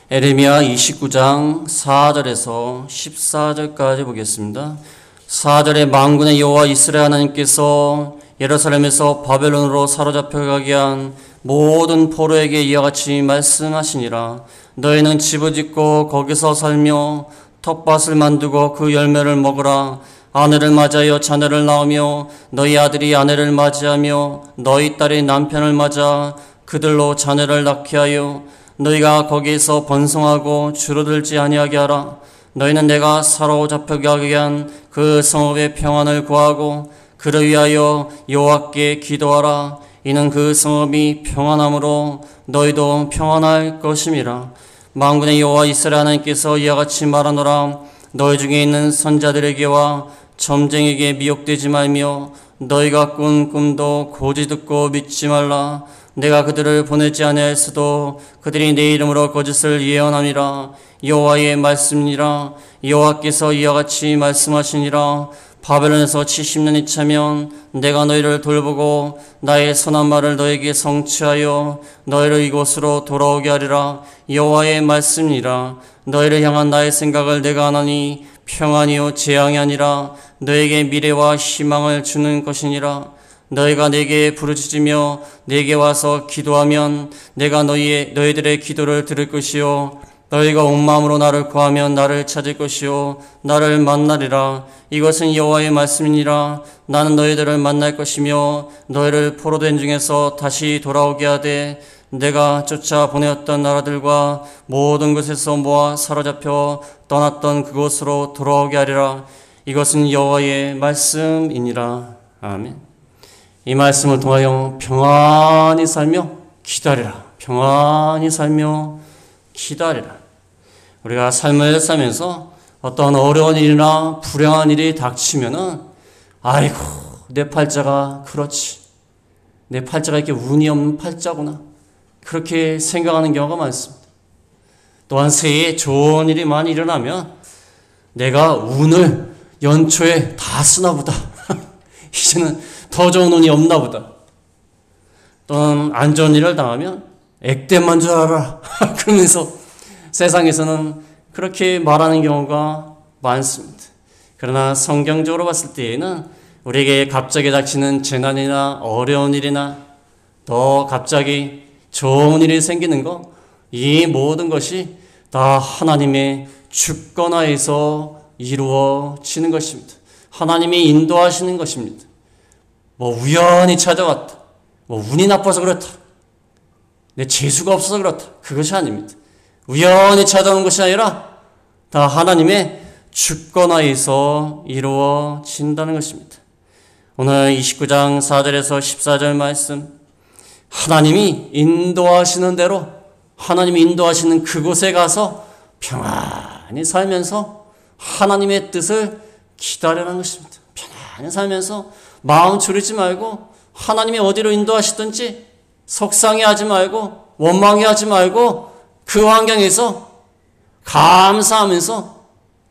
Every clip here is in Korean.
에레미야 29장 4절에서 14절까지 보겠습니다. 4절에 만군의 여호와 이스라엘 하나님께서 예루살렘에서 바벨론으로 사로잡혀 가게 한 모든 포로에게 이와 같이 말씀하시니라. 너희는 집을 짓고 거기서 살며 텃밭을 만들고 그 열매를 먹으라. 아내를 맞이하여 자녀를 낳으며 너희 아들이 아내를 맞이하며 너희 딸이 남편을 맞아 그들로 자녀를 낳게 하여 너희가 거기에서 번성하고 줄어들지 아니하게 하라. 너희는 내가 사로잡혀 가게 한 그 성읍의 평안을 구하고 그를 위하여 여호와께 기도하라. 이는 그 성읍이 평안함으로 너희도 평안할 것임이라. 만군의 여호와 이스라엘 하나님께서 이와 같이 말하노라. 너희 중에 있는 선자들에게와 점쟁이에게 미혹되지 말며 너희가 꾼 꿈도 고지 듣고 믿지 말라. 내가 그들을 보내지 아니하였어도 그들이 내 이름으로 거짓을 예언함이라. 여호와의 말씀이니라. 여호와께서 이와 같이 말씀하시니라. 바벨론에서 70년이 차면 내가 너희를 돌보고 나의 선한 말을 너에게 성취하여 너희를 이곳으로 돌아오게 하리라. 여호와의 말씀이니라. 너희를 향한 나의 생각을 내가 아나니 평안이요 재앙이 아니라 너에게 미래와 희망을 주는 것이니라. 너희가 내게 부르짖으며 내게 와서 기도하면 내가 너희들의 기도를 들을 것이요 너희가 온 마음으로 나를 구하면 나를 찾을 것이요 나를 만나리라. 이것은 여호와의 말씀이니라. 나는 너희들을 만날 것이며 너희를 포로된 중에서 다시 돌아오게 하되 내가 쫓아 보내었던 나라들과 모든 곳에서 모아 사로잡혀 떠났던 그곳으로 돌아오게 하리라. 이것은 여호와의 말씀이니라. 아멘. 이 말씀을 통하여 평안히 살며 기다리라. 평안히 살며 기다리라. 우리가 삶을 살면서 어떤 어려운 일이나 불행한 일이 닥치면은 아이고 내 팔자가 그렇지. 내 팔자가 이렇게 운이 없는 팔자구나. 그렇게 생각하는 경우가 많습니다. 또한 새해에 좋은 일이 많이 일어나면 내가 운을 연초에 다 쓰나 보다. 이제는 더 좋은 운이 없나 보다. 또는 안 좋은 일을 당하면 액땜만 줄 알아. 그러면서 세상에서는 그렇게 말하는 경우가 많습니다. 그러나 성경적으로 봤을 때에는 우리에게 갑자기 닥치는 재난이나 어려운 일이나 더 갑자기 좋은 일이 생기는 것, 이 모든 것이 다 하나님의 주권하에서 이루어지는 것입니다. 하나님이 인도하시는 것입니다. 뭐 우연히 찾아왔다. 뭐 운이 나빠서 그렇다. 내 재수가 없어서 그렇다. 그것이 아닙니다. 우연히 찾아온 것이 아니라 다 하나님의 주권하에서 이루어진다는 것입니다. 오늘 29장 4절에서 14절 말씀, 하나님이 인도하시는 대로 하나님이 인도하시는 그곳에 가서 평안히 살면서 하나님의 뜻을 기다리라는 것입니다. 편안히 살면서 마음 졸이지 말고 하나님이 어디로 인도하시든지 속상해하지 말고 원망해하지 말고 그 환경에서 감사하면서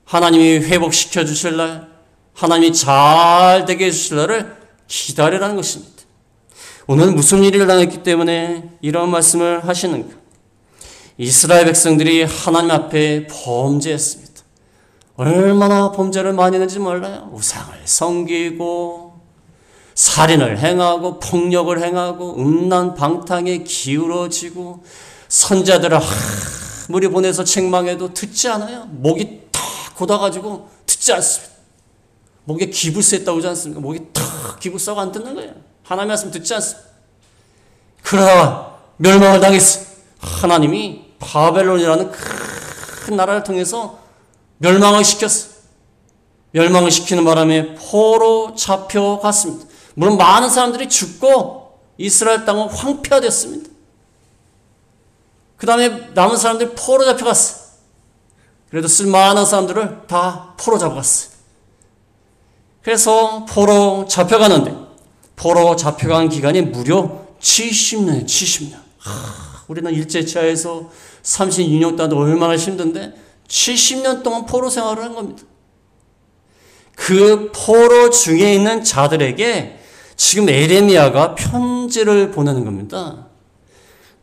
하나님이 회복시켜 주실 날, 하나님이 잘 되게 해주실 날을 기다리라는 것입니다. 오늘 무슨 일이 일어났기 때문에 이런 말씀을 하시는가? 이스라엘 백성들이 하나님 앞에 범죄했습니다. 얼마나 범죄를 많이 했는지 몰라요. 우상을 섬기고 살인을 행하고 폭력을 행하고 음란 방탕에 기울어지고 선자들을 아무리 보내서 책망해도 듣지 않아요. 목이 탁 곧아가지고 듣지 않습니다. 목에 기부스 했다고 하지 않습니까? 목이 탁 기부스하고 안 듣는 거예요. 하나님 말씀 듣지 않습니다. 그러다가 멸망을 당했어요. 하나님이 바벨론이라는 큰 나라를 통해서 멸망을 시켰어요. 멸망을 시키는 바람에 포로 잡혀갔습니다. 물론 많은 사람들이 죽고 이스라엘 땅은 황폐화됐습니다. 그 다음에 남은 사람들이 포로 잡혀갔어요. 그래도 쓸만한 사람들을 다 포로 잡아갔어요. 그래서 포로 잡혀가는데 포로 잡혀간 기간이 무려 70년이에요. 70년. 우리는 일제치하에서 36년 동안 얼마나 힘든데 70년 동안 포로 생활을 한 겁니다. 그 포로 중에 있는 자들에게 지금 에레미야가 편지를 보내는 겁니다.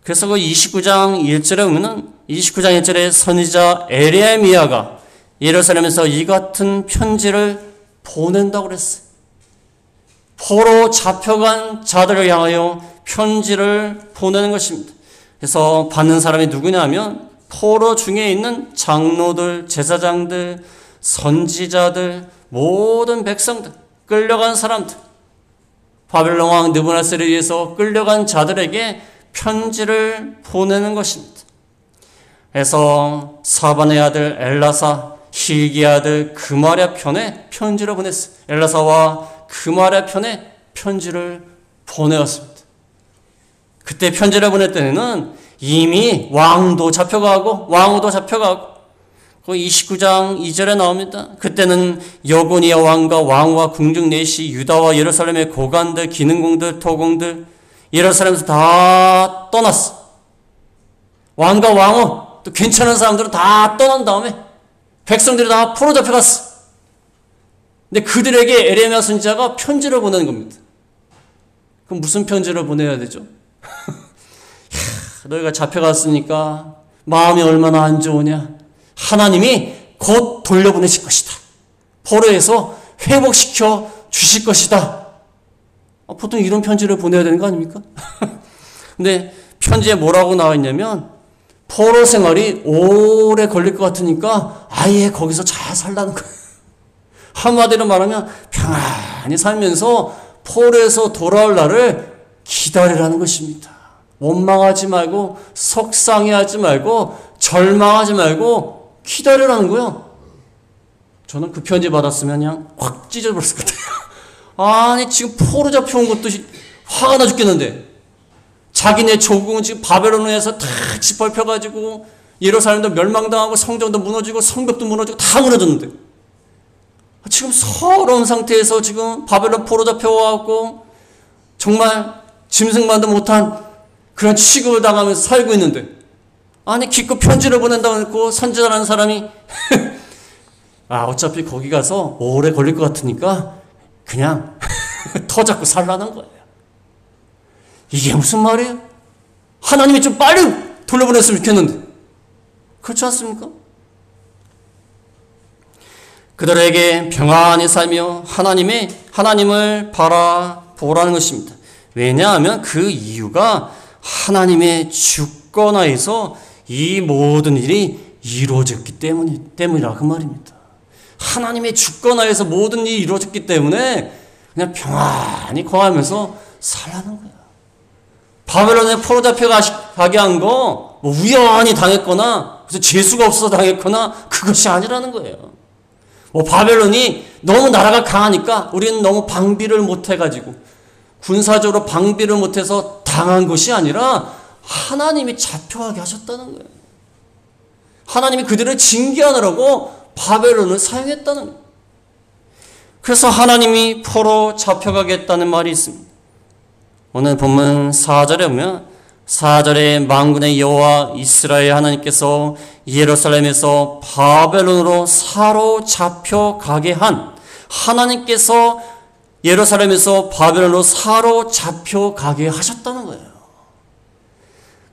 그래서 그 29장 1절에 보면은 29장 1절에 선지자 에레미야가 예루살렘에서 이 같은 편지를 보낸다고 그랬어요. 포로 잡혀간 자들을 향하여 편지를 보내는 것입니다. 그래서 받는 사람이 누구냐 하면 포로 중에 있는 장로들, 제사장들, 선지자들, 모든 백성들, 끌려간 사람들, 바벨론 왕 느부갓네살에 의해서 끌려간 자들에게 편지를 보내는 것입니다. 그래서 사반의 아들 엘라사, hil기의 아들 그마랴 편에 편지를 보냈어요. 엘라사와 그마랴 편에 편지를 보내었습니다. 그때 편지를 보낼 때는 이미 왕도 잡혀가고 왕후도 잡혀가고 그 29장 2절에 나옵니다. 그때는 여고니아 왕과 왕후와 궁중 넷이 유다와 예루살렘의 고관들, 기능공들, 토공들 예루살렘에서 다 떠났어. 왕과 왕후 또 괜찮은 사람들은 다 떠난 다음에 백성들이 다 포로 잡혀갔어. 근데 그들에게 에레미야 선지자가 편지를 보내는 겁니다. 그럼 무슨 편지를 보내야 되죠? 너희가 잡혀갔으니까 마음이 얼마나 안 좋으냐. 하나님이 곧 돌려보내실 것이다. 포로에서 회복시켜 주실 것이다. 보통 이런 편지를 보내야 되는 거 아닙니까? 근데 편지에 뭐라고 나와 있냐면 포로 생활이 오래 걸릴 것 같으니까 아예 거기서 잘 살라는 거예요. 한마디로 말하면 평안히 살면서 포로에서 돌아올 날을 기다리라는 것입니다. 원망하지 말고 속상해하지 말고 절망하지 말고 기다리라는 거예요. 저는 그 편지 받았으면 그냥 확 찢어버렸을 것 같아요. 아니 지금 포로 잡혀온 것도 화가 나 죽겠는데 자기네 조국은 지금 바벨론에서 다 짓밟혀가지고 예루살렘도 멸망당하고 성전도 무너지고 성벽도 무너지고 다 무너졌는데 지금 서러운 상태에서 지금 바벨론 포로 잡혀와갖고 정말 짐승만도 못한 그런 취급을 당하면서 살고 있는데 아니 기껏 편지를 보낸다고 했고 선지자라는 사람이 어차피 거기 가서 오래 걸릴 것 같으니까 그냥 터 잡고 살라는 거예요. 이게 무슨 말이에요? 하나님이 좀 빨리 돌려보냈으면 좋겠는데 그렇지 않습니까? 그들에게 평안히 살며 하나님을 바라보라는 것입니다. 왜냐하면 그 이유가 하나님의 주권하에서 이 모든 일이 이루어졌기 때문이라 그 말입니다. 하나님의 주권하에서 모든 일이 이루어졌기 때문에 그냥 평안히 거하면서 살라는 거야. 바벨론에 포로 잡혀가게 한 거 뭐 우연히 당했거나 그래서 재수가 없어서 당했거나 그것이 아니라는 거예요. 뭐 바벨론이 너무 나라가 강하니까 우리는 너무 방비를 못해가지고 군사적으로 방비를 못해서 당한 것이 아니라 하나님이 잡혀가게 하셨다는 거예요. 하나님이 그들을 징계하느라고 바벨론을 사용했다는 거예요. 그래서 하나님이 포로 잡혀가겠다는 말이 있습니다. 오늘 본문 4절에 보면 4절에 만군의 여호와 이스라엘 하나님께서 예루살렘에서 바벨론으로 사로잡혀가게 한 하나님께서 예루살렘에서 바벨론으로 사로잡혀가게 하셨다는 거예요.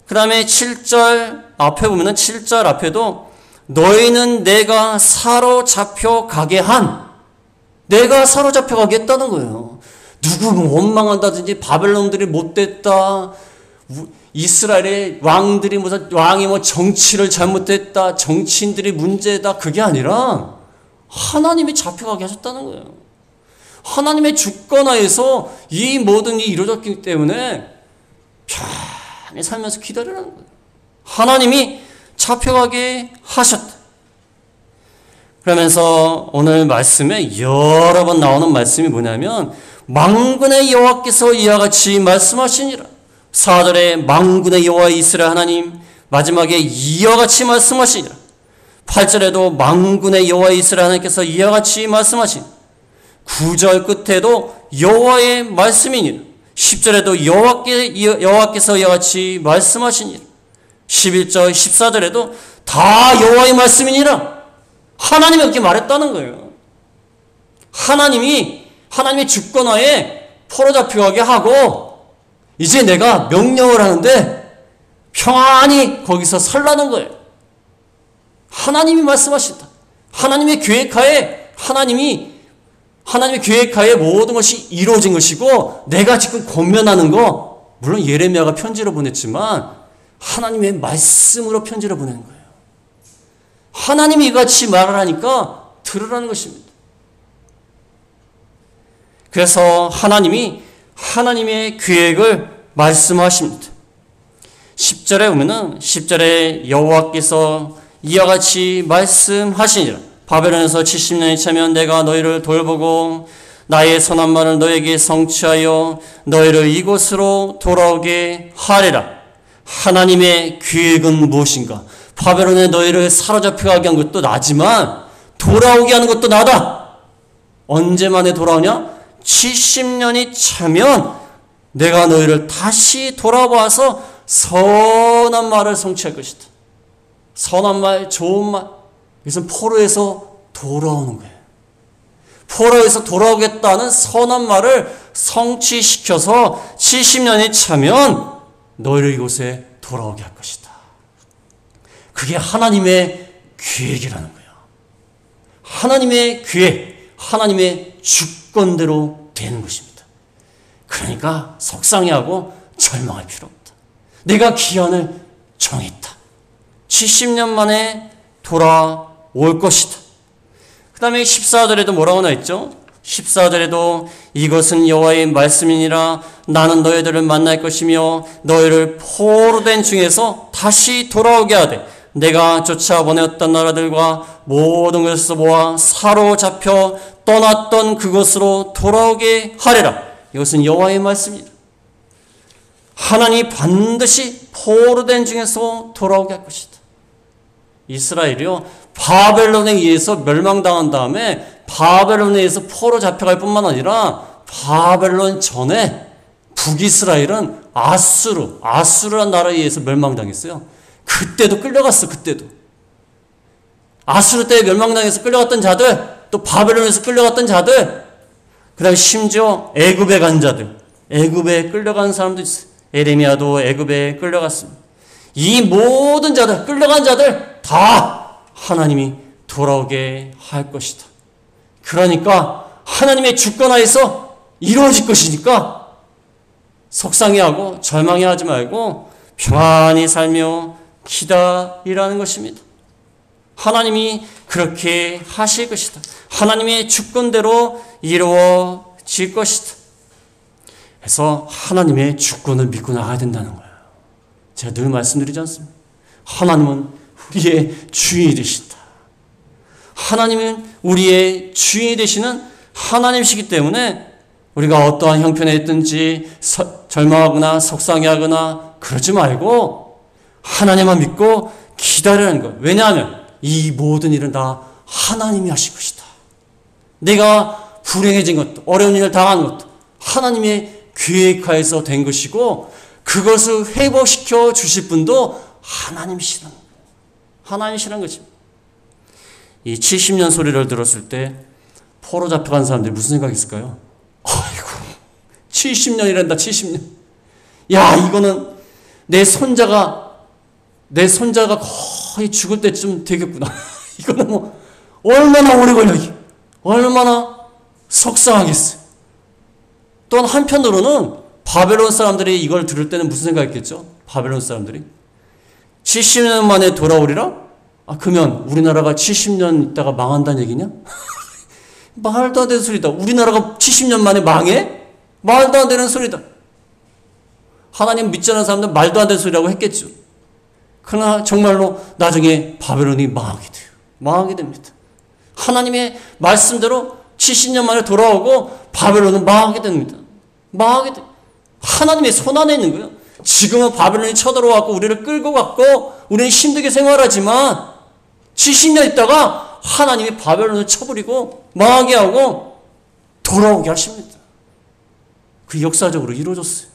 그 다음에 7절 앞에 보면은 7절 앞에도 너희는 내가 사로잡혀가게 한 내가 사로잡혀가게 했다는 거예요. 누구 원망한다든지 바벨론들이 못됐다. 이스라엘의 왕들이 왕이 정치를 잘못했다. 정치인들이 문제다. 그게 아니라 하나님이 잡혀가게 하셨다는 거예요. 하나님의 주권하에서 이 모든 일이 이루어졌기 때문에 편히 살면서 기다리라는 거예요. 하나님이 잡혀가게 하셨다. 그러면서 오늘 말씀에 여러 번 나오는 말씀이 뭐냐면 만군의 여호와께서 이와 같이 말씀하시니라. 4절에 만군의 여호와 이스라엘 하나님, 마지막에 이와 같이 말씀하시니라. 8절에도 만군의 여호와 이스라엘 하나님께서 이와 같이 말씀하시니라. 9절 끝에도 여호와의 말씀이니라. 10절에도 여호와께서 이와 같이 말씀하시니라. 11절 14절에도 다 여호와의 말씀이니라. 하나님이 그렇게 말했다는 거예요. 하나님의 주권하에 포로 잡혀가게 하고 이제 내가 명령을 하는데 평안히 거기서 살라는 거예요. 하나님이 말씀하신다. 하나님의 계획하에 하나님의 계획하에 모든 것이 이루어진 것이고 내가 지금 권면하는 거 물론 예레미야가 편지로 보냈지만 하나님의 말씀으로 편지로 보내는 거예요. 하나님이 이같이 말을 하니까 들으라는 것입니다. 그래서 하나님이 하나님의 계획을 말씀하십니다. 10절에 보면은 10절에 여호와께서 이와 같이 말씀하시니라. 바벨론에서 70년이 차면 내가 너희를 돌보고 나의 선한 말을 너에게 성취하여 너희를 이곳으로 돌아오게 하리라. 하나님의 계획은 무엇인가? 바벨론에 너희를 사로잡혀 가게 한 것도 나지만 돌아오게 하는 것도 나다. 언제 만에 돌아오냐? 70년이 차면 내가 너희를 다시 돌아와서 선한 말을 성취할 것이다. 선한 말, 좋은 말. 이것은 포로에서 돌아오는 거예요. 포로에서 돌아오겠다는 선한 말을 성취시켜서 70년이 차면 너희를 이곳에 돌아오게 할 것이다. 그게 하나님의 계획이라는 거예요. 하나님의 계획, 하나님의 주권대로 되는 것입니다. 그러니까 속상해하고 절망할 필요 없다. 내가 기한을 정했다. 70년 만에 돌아올 것이다. 그 다음에 14절에도 뭐라고 나있죠? 14절에도 이것은 여호와의 말씀이니라. 나는 너희들을 만날 것이며 너희를 포로된 중에서 다시 돌아오게 하되 내가 쫓아보내었던 나라들과 모든 것에서 모아 사로잡혀 떠났던 그곳으로 돌아오게 하리라. 이것은 여호와의 말씀이다. 하나님이 반드시 포로된 중에서 돌아오게 할 것이다. 이스라엘이요, 바벨론에 의해서 멸망당한 다음에 바벨론에 의해서 포로 잡혀갈 뿐만 아니라 바벨론 전에 북이스라엘은 아수르란 나라에 의해서 멸망당했어요. 그때도 끌려갔어. 그때도 아수르 때에 멸망당해서 끌려갔던 자들, 또 바벨론에서 끌려갔던 자들, 그 다음에 심지어 애굽에 간 자들, 애굽에 끌려간 사람도 있어요. 에레미야도 애굽에 끌려갔습니다. 이 모든 자들, 끌려간 자들 다 하나님이 돌아오게 할 것이다. 그러니까 하나님의 주권하에서 이루어질 것이니까 속상해하고 절망해하지 말고 평안히 살며 기다리라는 것입니다. 하나님이 그렇게 하실 것이다. 하나님의 주권대로 이루어질 것이다. 그래서 하나님의 주권을 믿고 나가야 된다는 거예요. 제가 늘 말씀드리지 않습니까? 하나님은 우리의 주인이 되신다. 하나님은 우리의 주인이 되시는 하나님이시기 때문에 우리가 어떠한 형편에 있든지 절망하거나 속상해하거나 그러지 말고 하나님만 믿고 기다리라는 거예요. 왜냐하면 이 모든 일은 다 하나님이 하실 것이다. 내가 불행해진 것도 어려운 일을 당한 것도 하나님의 계획하에서 된 것이고 그것을 회복시켜 주실 분도 하나님이시라는 거예요. 하나님이시라는 것입니다. 이 70년 소리를 들었을 때 포로 잡혀간 사람들이 무슨 생각이 있을까요? 아이고 70년이란다. 70년. 야, 이거는 내 손자가 거의 죽을 때쯤 되겠구나. 이거는 뭐 얼마나 오래 걸려. 얼마나 속상하겠어요. 또한 한편으로는 바벨론 사람들이 이걸 들을 때는 무슨 생각했겠죠? 바벨론 사람들이 70년 만에 돌아오리라? 그러면 우리나라가 70년 있다가 망한다는 얘기냐? 말도 안 되는 소리다. 우리나라가 70년 만에 망해? 말도 안 되는 소리다. 하나님 믿지 않는 사람들은 말도 안 되는 소리라고 했겠죠. 그러나 정말로 나중에 바벨론이 망하게 돼요. 망하게 됩니다. 하나님의 말씀대로 70년 만에 돌아오고 바벨론은 망하게 됩니다. 망하게 돼요. 하나님의 손 안에 있는 거예요. 지금은 바벨론이 쳐들어왔고 우리를 끌고 갔고 우리는 힘들게 생활하지만 70년 있다가 하나님이 바벨론을 쳐버리고 망하게 하고 돌아오게 하십니다. 그 역사적으로 이루어졌어요.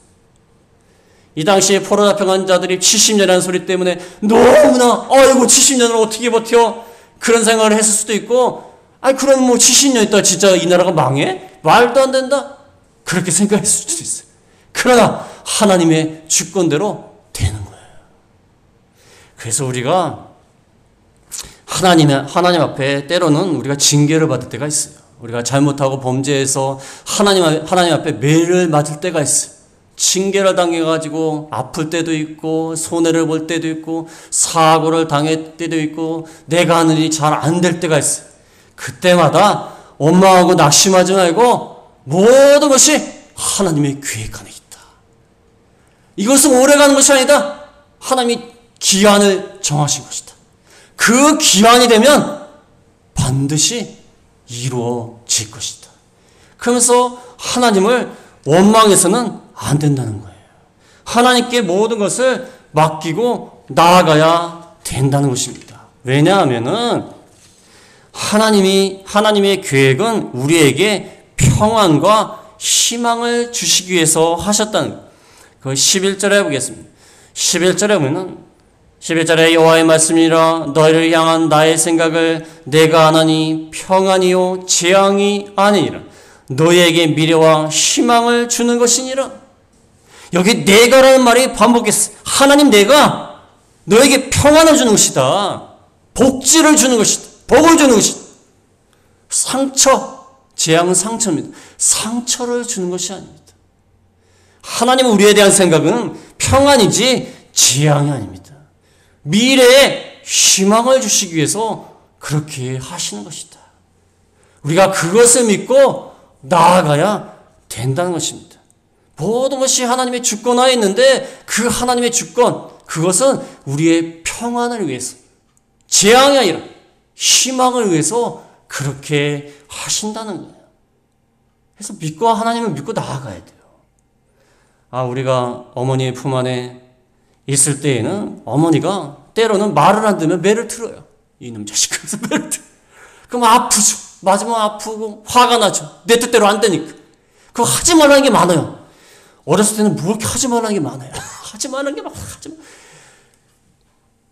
이 당시에 포로 잡혀간 자들이 70년이라는 소리 때문에 너무나 아이고 70년을 어떻게 버텨? 그런 생각을 했을 수도 있고 그럼 뭐 70년 있다 진짜 이 나라가 망해? 말도 안 된다. 그렇게 생각했을 수도 있어요. 그러나 하나님의 주권대로 되는 거예요. 그래서 우리가 하나님 앞에 때로는 우리가 징계를 받을 때가 있어요. 우리가 잘못하고 범죄해서 하나님 앞에 매를 맞을 때가 있어요. 징계를 당해가지고 아플 때도 있고, 손해를 볼 때도 있고, 사고를 당할 때도 있고, 내가 하는 일이 잘 안 될 때가 있어요. 그때마다 원망하고 낙심하지 말고 모든 것이 하나님의 계획 안에 있다. 이것은 오래가는 것이 아니다. 하나님이 기한을 정하신 것이다. 그 기한이 되면 반드시 이루어질 것이다. 그러면서 하나님을 원망해서는 안 된다는 거예요. 하나님께 모든 것을 맡기고 나아가야 된다는 것입니다. 왜냐하면은 하나님의 계획은 우리에게 평안과 희망을 주시기 위해서 하셨다는 거예요. 그 11절에 보겠습니다. 11절에 보면은 11절에 여호와의 말씀이라 너희를 향한 나의 생각을 내가 아나니 평안이요 재앙이 아니니라 너희에게 미래와 희망을 주는 것이니라. 여기 내가라는 말이 반복했어. 하나님 내가 너에게 평안을 주는 것이다. 복지를 주는 것이다. 복을 주는 것이다. 재앙은 상처입니다. 상처를 주는 것이 아닙니다. 하나님은 우리에 대한 생각은 평안이지 재앙이 아닙니다. 미래에 희망을 주시기 위해서 그렇게 하시는 것이다. 우리가 그것을 믿고 나아가야 된다는 것입니다. 모든 것이 하나님의 주권하에 있는데 그 하나님의 주권, 그것은 우리의 평안을 위해서, 재앙이 아니라 희망을 위해서 그렇게 하신다는 거예요. 그래서 하나님을 믿고 나아가야 돼요. 우리가 어머니의 품 안에 있을 때에는 어머니가 때로는 말을 안 듣면 매를 틀어요. 이놈 자식. 그래서 매를 틀어. 그럼 아프죠. 맞으면 아프고 화가 나죠. 내 뜻대로 안 되니까. 그거 하지 말라는 게 많아요. 어렸을 때는 뭐 이렇게 하지 말라는 게 많아요. 하지 말라는 게 많아요.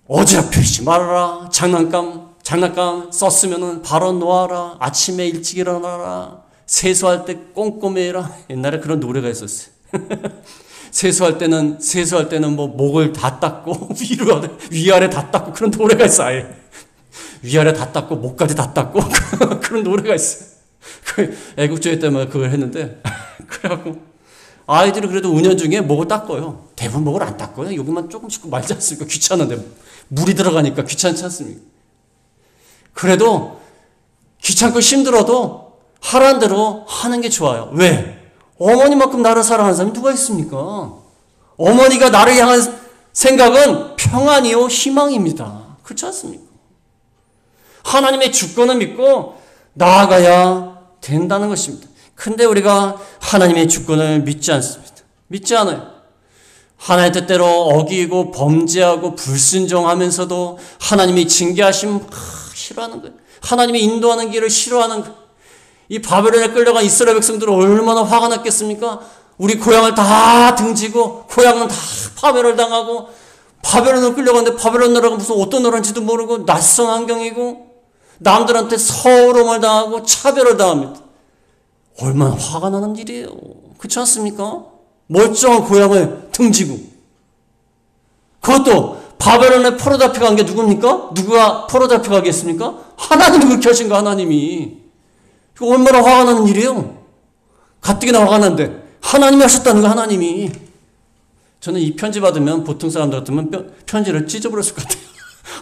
어지럽히지 말아라. 장난감 썼으면은 바로 놓아라. 아침에 일찍 일어나라. 세수할 때 꼼꼼히 해라. 옛날에 그런 노래가 있었어요. 세수할 때는 뭐 목을 다 닦고 위아래 다 닦고 그런 노래가 있어. 아예 위아래 다 닦고 목까지 다 닦고 그런 노래가 있어요. 애국주의 때문에 그걸 했는데 그래갖고 아이들이 그래도 은연중에 목을 닦아요. 대부분 목을 안 닦아요. 여기만 조금씩 말지 않습니까? 귀찮은데 물이 들어가니까 귀찮지 않습니까? 그래도 귀찮고 힘들어도 하라는 대로 하는 게 좋아요. 왜? 어머니만큼 나를 사랑하는 사람이 누가 있습니까? 어머니가 나를 향한 생각은 평안이요 희망입니다. 그렇지 않습니까? 하나님의 주권을 믿고 나아가야 된다는 것입니다. 근데 우리가 하나님의 주권을 믿지 않습니다. 믿지 않아요. 하나님의 뜻대로 어기고 범죄하고 불순종하면서도 하나님이 징계하심 싫어하는 거예요. 하나님이 인도하는 길을 싫어하는 거예요. 이 바벨론에 끌려간 이스라엘 백성들은 얼마나 화가 났겠습니까? 우리 고향을 다 등지고 고향은 다 파멸을 당하고 바벨론을 끌려갔는데 바벨론 나라가 무슨 어떤 나라인지도 모르고 낯선 환경이고 남들한테 서울음을 당하고 차별을 당합니다. 얼마나 화가 나는 일이에요. 그렇지 않습니까? 멀쩡한 고향을 등지고 그것도 바벨론에 포로잡혀간 게 누굽니까? 누가 포로잡혀가겠습니까? 하나님이 그렇게 하신 거 하나님이. 이거 얼마나 화가 나는 일이에요. 가뜩이나 화가 나는데 하나님이 하셨다는 거 하나님이. 저는 이 편지 받으면 보통 사람들 같으면 편지를 찢어버렸을 것 같아요.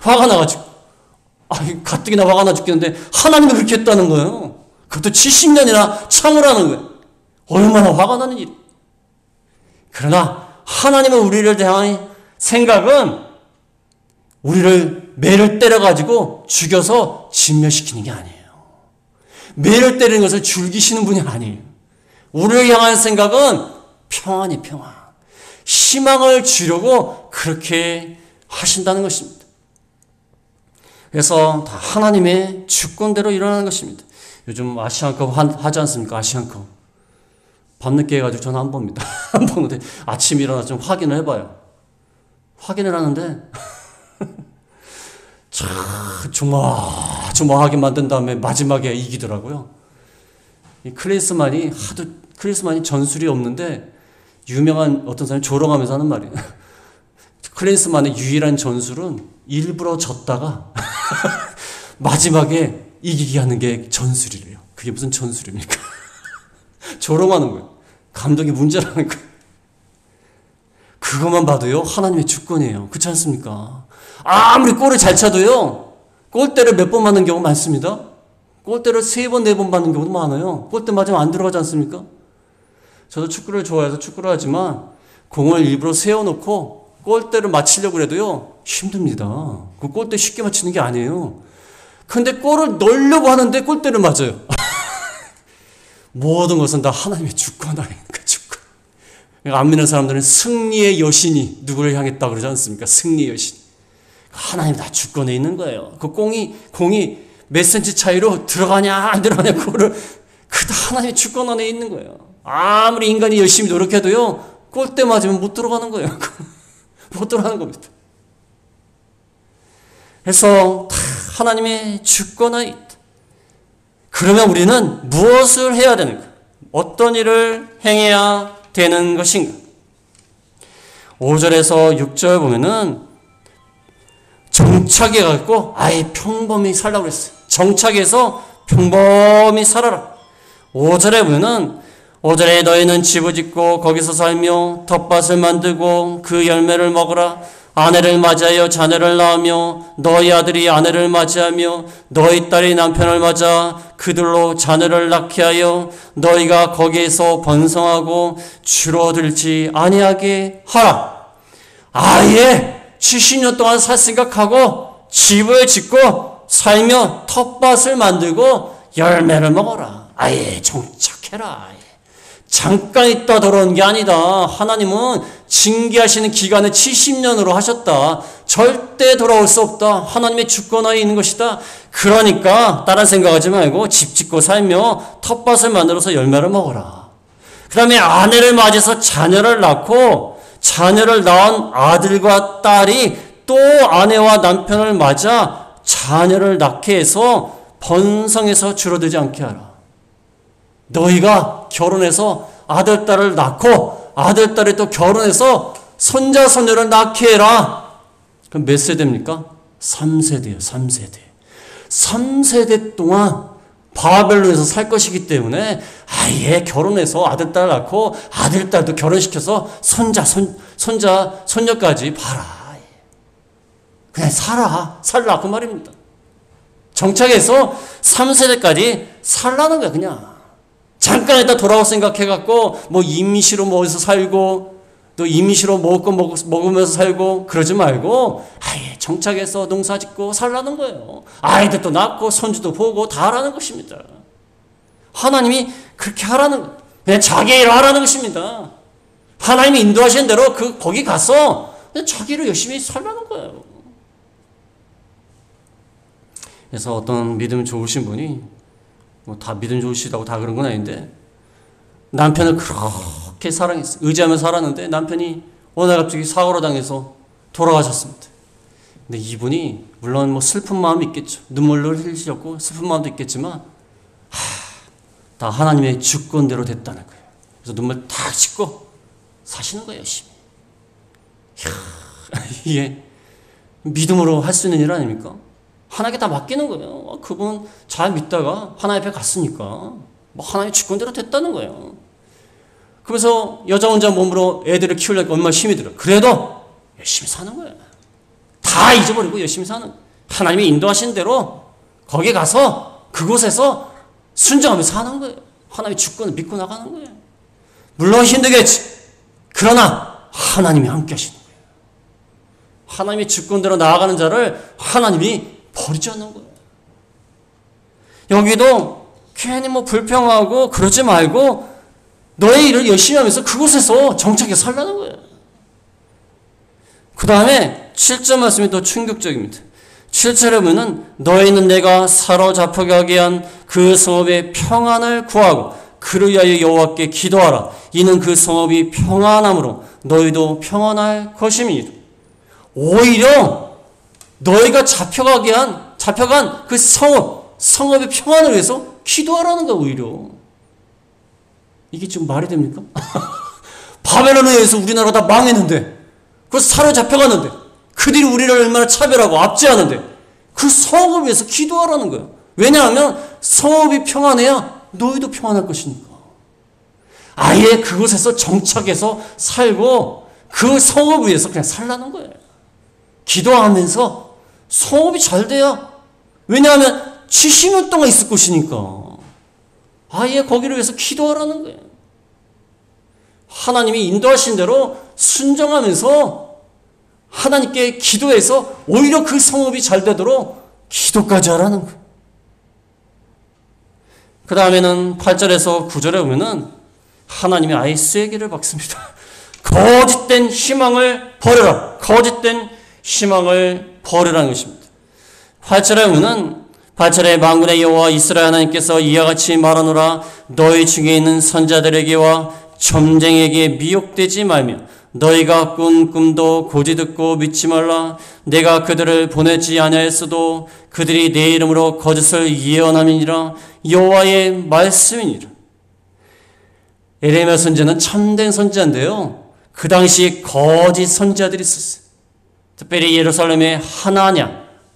화가 나가지고. 가뜩이나 화가 나 죽겠는데 하나님이 그렇게 했다는 거예요. 그것도 70년이나 참으라는 거예요. 얼마나 화가 나는 일. 그러나 하나님은 우리를 대한 생각은 우리를 매를 때려가지고 죽여서 진멸시키는 게 아니에요. 매를 때리는 것을 즐기시는 분이 아니에요. 우리를 향한 생각은 평안이 평안. 희망을 주려고 그렇게 하신다는 것입니다. 그래서 다 하나님의 주권대로 일어나는 것입니다. 요즘 아시안컵 하지 않습니까? 아시안컵. 밤늦게 해가지고 저는 안 봅니다. 안 보는데 아침에 일어나서 좀 확인을 해봐요. 확인을 하는데 참 조마조마하게 만든 다음에 마지막에 이기더라고요. 이 클린스만이 전술이 없는데 유명한 어떤 사람이 조롱하면서 하는 말이에요. 클린스만의 유일한 전술은 일부러 졌다가 마지막에 이기게 하는 게 전술이래요. 그게 무슨 전술입니까? 조롱하는 거예요. 감독이 문제라는 거예요. 그것만 봐도요, 하나님의 주권이에요. 그렇지 않습니까? 아무리 골을 잘 차도요, 골대를 몇 번 맞는 경우 많습니다. 골대를 3번, 4번 맞는 경우도 많아요. 골대 맞으면 안 들어가지 않습니까? 저도 축구를 좋아해서 축구를 하지만 공을 일부러 세워놓고 골대를 맞추려고 해도요, 힘듭니다. 그 골대 쉽게 맞추는 게 아니에요. 근데 골을 넣으려고 하는데 골대를 맞아요. 모든 것은 다 하나님의 주권 아닙니까? 주권. 안 믿는 사람들은 승리의 여신이 누구를 향했다 그러지 않습니까? 승리의 여신. 하나님 다 주권에 있는 거예요. 그 공이 몇 센치 차이로 들어가냐 안 들어가냐 그거를 다 하나님의 주권 안에 있는 거예요. 아무리 인간이 열심히 노력해도요, 골대 맞으면 못 들어가는 거예요. 못 들어가는 겁니다. 그래서 다 하나님의 주권 안에 있다. 그러면 우리는 무엇을 해야 되는가? 어떤 일을 행해야 되는 것인가? 5절에서 6절 보면은 정착해 갖고 아예 평범히 살라고 그랬어요. 정착해서 평범히 살아라. 5절에 보면은 5절에 너희는 집을 짓고 거기서 살며 텃밭을 만들고 그 열매를 먹으라. 아내를 맞이하여 자녀를 낳으며 너희 아들이 아내를 맞이하며 너희 딸이 남편을 맞아 그들로 자녀를 낳게 하여 너희가 거기에서 번성하고 줄어들지 아니하게 하라. 아예 70년 동안 살 생각하고 집을 짓고 살며 텃밭을 만들고 열매를 먹어라. 아예 정착해라. 아예. 잠깐 있다 돌아오는 게 아니다. 하나님은 징계하시는 기간을 70년으로 하셨다. 절대 돌아올 수 없다. 하나님의 주권하에 있는 것이다. 그러니까 다른 생각하지 말고 집 짓고 살며 텃밭을 만들어서 열매를 먹어라. 그 다음에 아내를 맞이해서 자녀를 낳고 자녀를 낳은 아들과 딸이 또 아내와 남편을 맞아 자녀를 낳게 해서 번성해서 줄어들지 않게 하라. 너희가 결혼해서 아들, 딸을 낳고 아들, 딸이 또 결혼해서 손자, 손녀를 낳게 해라. 그럼 몇 세대입니까? 3세대예요. 3세대. 3세대 동안 바벨론에서 살 것이기 때문에 아예 결혼해서 아들, 딸 낳고 아들, 딸도 결혼시켜서 손자, 손녀까지 봐라. 그냥 살라 그 말입니다. 정착해서 3세대까지 살라는 거야. 그냥 잠깐 있다 돌아올 생각해갖고 뭐 임시로 어디서 살고 또 임시로 먹을 거 먹으면서 살고 그러지 말고 아예 정착해서 농사 짓고 살라는 거예요. 아이들도 낳고 손주도 보고 다 하라는 것입니다. 하나님이 그렇게 하라는 거예요. 그냥 자기 일을 하라는 것입니다. 하나님이 인도하시는 대로 거기 가서 자기 일을 열심히 살라는 거예요. 그래서 어떤 믿음 좋으신 분이 뭐 다 믿음 좋으시다고 다 그런 건 아닌데 남편을 그렇게 사랑했어요. 의지하며 살았는데 남편이 어느 날 갑자기 사고로 당해서 돌아가셨습니다. 근데 이분이 물론 뭐 슬픈 마음이 있겠죠. 눈물을 흘리셨고 슬픈 마음도 있겠지만 다 하나님의 주권대로 됐다는 거예요. 그래서 눈물 탁 씻고 사시는 거예요. 열심히. 이게 믿음으로 할 수 있는 일 아닙니까? 하나님께 다 맡기는 거예요. 그분 잘 믿다가 하나님 앞에 갔으니까 뭐 하나님의 주권대로 됐다는 거예요. 그래서 여자 혼자 몸으로 애들을 키우려니까 얼마나 힘이 들어. 그래도 열심히 사는 거예요. 다 잊어버리고 열심히 사는 거예요. 하나님이 인도하신 대로 거기 가서 그곳에서 순종하며 사는 거예요. 하나님의 주권을 믿고 나가는 거예요. 물론 힘들겠지. 그러나 하나님이 함께 하시는 거예요. 하나님의 주권대로 나아가는 자를 하나님이 버리지 않는 거예요. 여기도 괜히 뭐 불평하고 그러지 말고 너의 일을 열심히 하면서 그곳에서 정착해 살라는 거예요. 그 다음에 7절 말씀이 더 충격적입니다. 7절에 보면 너희는 내가 사로잡혀가게 한 그 성읍의 평안을 구하고 그를 위하여 여호와께 기도하라. 이는 그 성읍이 평안함으로 너희도 평안할 것임이니라. 오히려 너희가 잡혀간 그 성읍의 평안을 위해서 기도하라는 거야, 오히려. 이게 지금 말이 됩니까? 바벨론에 의해서 우리나라가 다 망했는데, 그래서 사로잡혀갔는데, 그들이 우리를 얼마나 차별하고 압제하는데, 그 성읍을 위해서 기도하라는 거예요. 왜냐하면 성읍이 평안해야 너희도 평안할 것이니까. 아예 그곳에서 정착해서 살고 그 성읍을 위해서 그냥 살라는 거예요. 기도하면서 성읍이 잘 돼야. 왜냐하면 70년 동안 있을 것이니까. 아예 거기를 위해서 기도하라는 거예요. 하나님이 인도하신 대로 순종하면서 하나님께 기도해서 오히려 그 성읍이 잘 되도록 기도까지 하라는 거예요. 그 다음에는 8절에서 9절에 보면은 하나님이 아예 쐐기를 박습니다. 거짓된 희망을 버려라. 거짓된 희망을 버리라는 것입니다. 8절에 보면은 8절에 만군의 여호와 이스라엘 하나님께서 이와 같이 말하노라. 너희 중에 있는 선자들에게와 점쟁에게 미혹되지 말며 너희가 꾼 꿈도 고지 듣고 믿지 말라. 내가 그들을 보내지 아니하였어도 그들이 내 이름으로 거짓을 예언함이니라. 여호와의 말씀이니라. 에레미야 선지자는 참된 선지자인데요. 그 당시 거짓 선지자들이 있었어요. 특별히 예루살렘에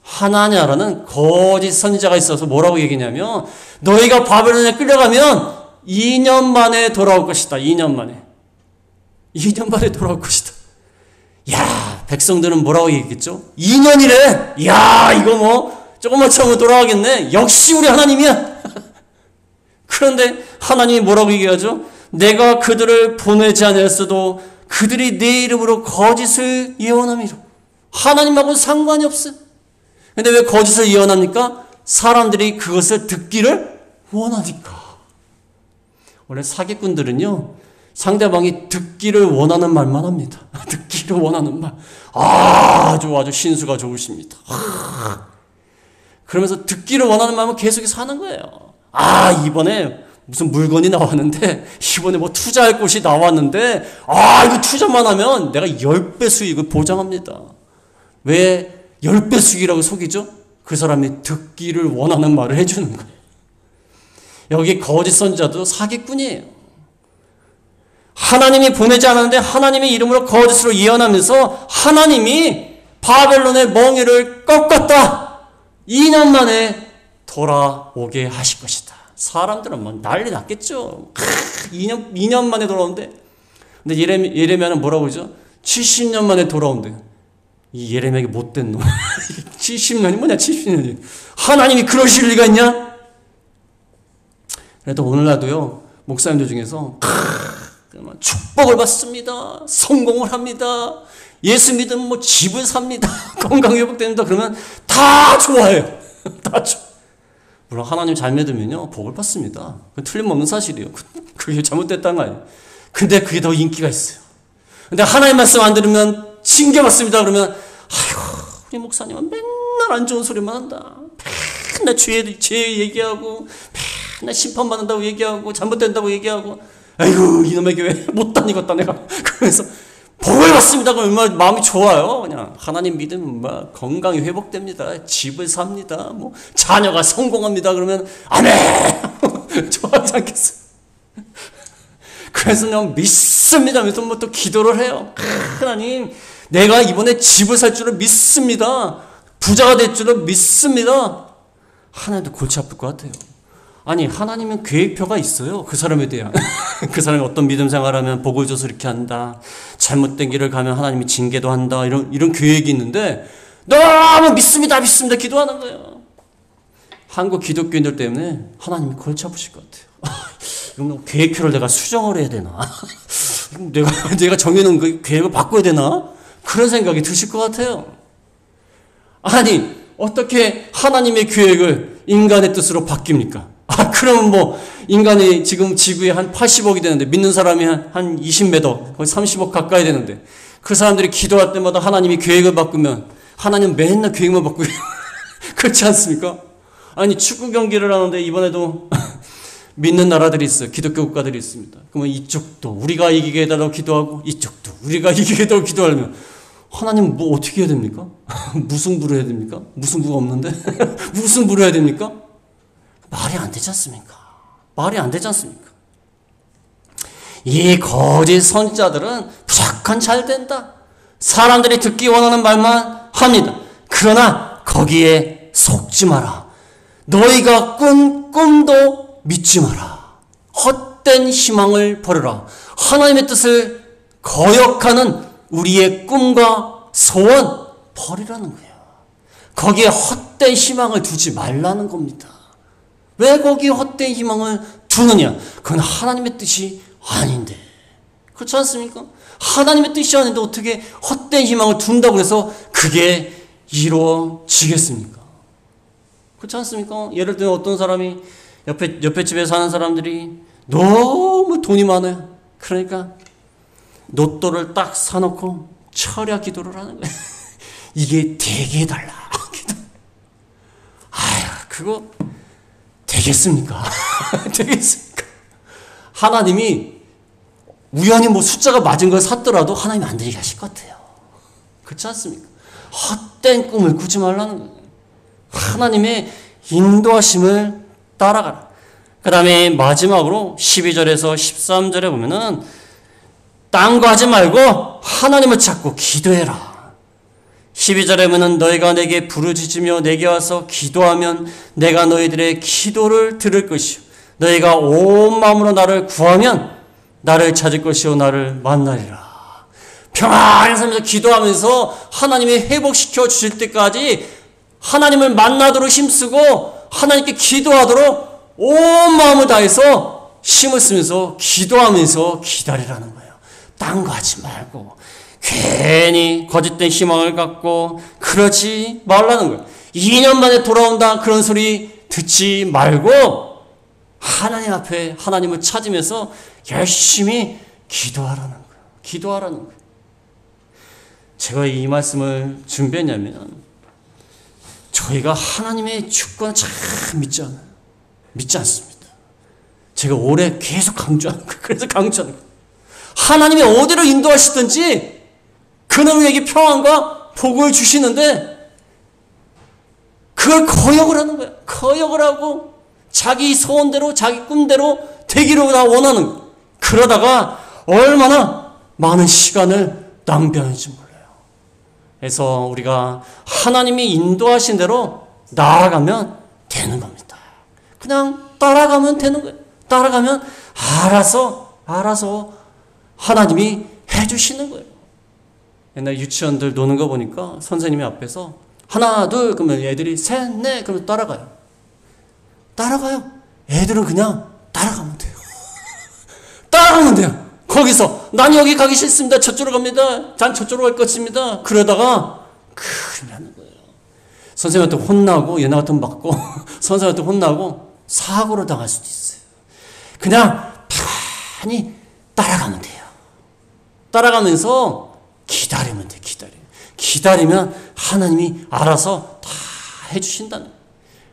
하나냐라는 거짓 선지자가 있어서 뭐라고 얘기냐면 너희가 바벨론에 끌려가면 2년 만에 돌아올 것이다. 2년 만에 돌아올 것이다. 야, 백성들은 뭐라고 얘기했겠죠? 2년이래. 야, 이거 뭐 조금만 참으면 돌아가겠네. 역시 우리 하나님이야. 그런데 하나님이 뭐라고 얘기하죠? 내가 그들을 보내지 않았어도 그들이 내 이름으로 거짓을 예언함이로. 하나님하고는 상관이 없어요. 근데 왜 거짓을 예언합니까? 사람들이 그것을 듣기를 원하니까. 원래 사기꾼들은요, 상대방이 듣기를 원하는 말만 합니다. 듣기를 원하는 말. 아주 신수가 좋으십니다. 그러면서 듣기를 원하는 말만 계속해서 하는 거예요. 이번에 무슨 물건이 나왔는데, 이번에 뭐 투자할 곳이 나왔는데, 이거 투자만 하면 내가 10배 수익을 보장합니다. 왜 10배 수익이라고 속이죠? 그 사람이 듣기를 원하는 말을 해주는 거예요. 여기 거짓 선지자도 사기꾼이에요. 하나님이 보내지 않았는데 하나님의 이름으로 거짓으로 예언하면서 하나님이 바벨론의 멍에를 꺾었다. 2년 만에 돌아오게 하실 것이다. 사람들은 뭐 난리 났겠죠. 2년 만에 돌아오는데. 근데 예레미야는 뭐라고 그러죠? 70년 만에 돌아온대. 이 예레미야에게 못된 놈. 70년이 뭐냐, 70년이. 하나님이 그러실 리가 있냐? 그래도 오늘날도요, 목사님들 중에서 축복을 받습니다. 성공을 합니다. 예수 믿으면 뭐 집을 삽니다. 건강 회복됩니다. 그러면 다 좋아해요. 다 좋아. 물론 하나님 잘 믿으면요, 복을 받습니다. 그건 틀림없는 사실이에요. 그게 잘못됐다는 거 아니에요. 근데 그게 더 인기가 있어요. 근데 하나님 말씀 안 들으면 징계받습니다. 그러면 아휴, 우리 목사님은 맨날 안 좋은 소리만 한다. 맨날 죄 얘기하고 맨날 심판받는다고 얘기하고 잘못된다고 얘기하고 아이고 이놈의 교회 못 다니겠다 내가. 그래서 복을 받습니다. 그러면 얼마나 마음이 좋아요. 그냥 하나님 믿으면 막 건강이 회복됩니다. 집을 삽니다. 뭐 자녀가 성공합니다. 그러면 아멘. 좋아하지 않겠어요? 그래서 그냥 믿습니다. 그래서 뭐 또 기도를 해요. 하나님, 내가 이번에 집을 살 줄을 믿습니다. 부자가 될 줄을 믿습니다. 하나님도 골치 아플 것 같아요. 아니, 하나님은 계획표가 있어요. 그 사람에 대한. 그 사람이 어떤 믿음 생활하면 복을 줘서 이렇게 한다. 잘못된 길을 가면 하나님이 징계도 한다. 이런 계획이 있는데 너무 믿습니다. 기도하는 거예요. 한국 기독교인들 때문에 하나님이 골치 아프실 것 같아요. 그럼 계획표를 내가 수정을 해야 되나? 내가 정해놓은 그 계획을 바꿔야 되나? 그런 생각이 드실 것 같아요. 아니, 어떻게 하나님의 계획을 인간의 뜻으로 바뀝니까? 그러면 뭐, 인간이 지금 지구에 한 80억이 되는데, 믿는 사람이 한 20몇 거의 30억 가까이 되는데, 그 사람들이 기도할 때마다 하나님이 계획을 바꾸면, 하나님 맨날 계획만 바꾸고, 그렇지 않습니까? 아니, 축구 경기를 하는데, 이번에도, 믿는 나라들이 있어요. 기독교 국가들이 있습니다. 그러면 이쪽도 우리가 이기게 해달라고 기도하고 이쪽도 우리가 이기게 해달라고 기도하려면 하나님 뭐 어떻게 해야 됩니까? 무승부를 해야 됩니까? 무승부가 없는데? 무승부를 해야 됩니까? 말이 안 되지 않습니까? 말이 안 되지 않습니까? 이 거짓 선지자들은 무조건 잘 된다. 사람들이 듣기 원하는 말만 합니다. 그러나 거기에 속지 마라. 너희가 꾼 꿈도 믿지 마라. 헛된 희망을 버려라. 하나님의 뜻을 거역하는 우리의 꿈과 소원 버리라는 거예요. 거기에 헛된 희망을 두지 말라는 겁니다. 왜 거기에 헛된 희망을 두느냐? 그건 하나님의 뜻이 아닌데. 그렇지 않습니까? 하나님의 뜻이 아닌데 어떻게 헛된 희망을 둔다고 해서 그게 이루어지겠습니까? 그렇지 않습니까? 예를 들면 어떤 사람이 옆에 집에 사는 사람들이 너무 돈이 많아요. 그러니까 로또를 딱 사놓고 철야 기도를 하는 거예요. 이게 되게 해달라. 아휴, 그거 되겠습니까? 되겠습니까? 하나님이 우연히 뭐 숫자가 맞은 걸 샀더라도 하나님이 안 되게 하실 것 같아요. 그렇지 않습니까? 헛된 꿈을 꾸지 말라는 거예요. 하나님의 인도하심을 따라가라. 그 다음에 마지막으로 12절에서 13절에 보면은 딴 거 하지 말고 하나님을 찾고 기도해라. 12절에 보면 너희가 내게 부르짖으며 내게 와서 기도하면 내가 너희들의 기도를 들을 것이요 너희가 온 마음으로 나를 구하면 나를 찾을 것이요 나를 만나리라. 평안히 살면서 기도하면서 하나님이 회복시켜 주실 때까지 하나님을 만나도록 힘쓰고 하나님께 기도하도록 온 마음을 다해서 힘을 쓰면서 기도하면서 기다리라는 거예요. 딴 거 하지 말고 괜히 거짓된 희망을 갖고 그러지 말라는 거예요. 2년 만에 돌아온다 그런 소리 듣지 말고 하나님 앞에 하나님을 찾으면서 열심히 기도하라는 거예요. 기도하라는 거예요. 제가 이 말씀을 준비했냐면 저희가 하나님의 주권을 참 믿지 않아요. 믿지 않습니다. 제가 올해 계속 강조하는 거예요. 그래서 강조하는 거예요. 하나님이 어디로 인도하시든지 그놈에게 평안과 복을 주시는데 그걸 거역을 하는 거예요. 거역을 하고 자기 소원대로 자기 꿈대로 되기로 다 원하는 거예요. 그러다가 얼마나 많은 시간을 낭비하는지 몰라요. 그래서 우리가 하나님이 인도하신 대로 나아가면 되는 겁니다. 그냥 따라가면 되는 거예요. 따라가면 알아서 하나님이 해주시는 거예요. 옛날 유치원들 노는 거 보니까 선생님이 앞에서 하나 둘 그러면 애들이 셋 넷 그러면 따라가요. 애들은 그냥 따라가면 돼요. 따라가면 돼요. 거기서 난 여기 가기 싫습니다. 저쪽으로 갑니다. 난 저쪽으로 갈 것입니다. 그러다가 큰일 나는 거예요. 선생님한테 혼나고 얘네 같은 맞고 선생님한테 혼나고 사고를 당할 수도 있어요. 그냥 편히 따라가면 돼요. 따라가면서 기다리면 돼. 기다리면 하나님이 알아서 다 해주신다는 거예요.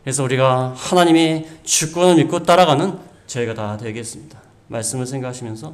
그래서 우리가 하나님의 주권을 믿고 따라가는 저희가 다 되겠습니다. 말씀을 생각하시면서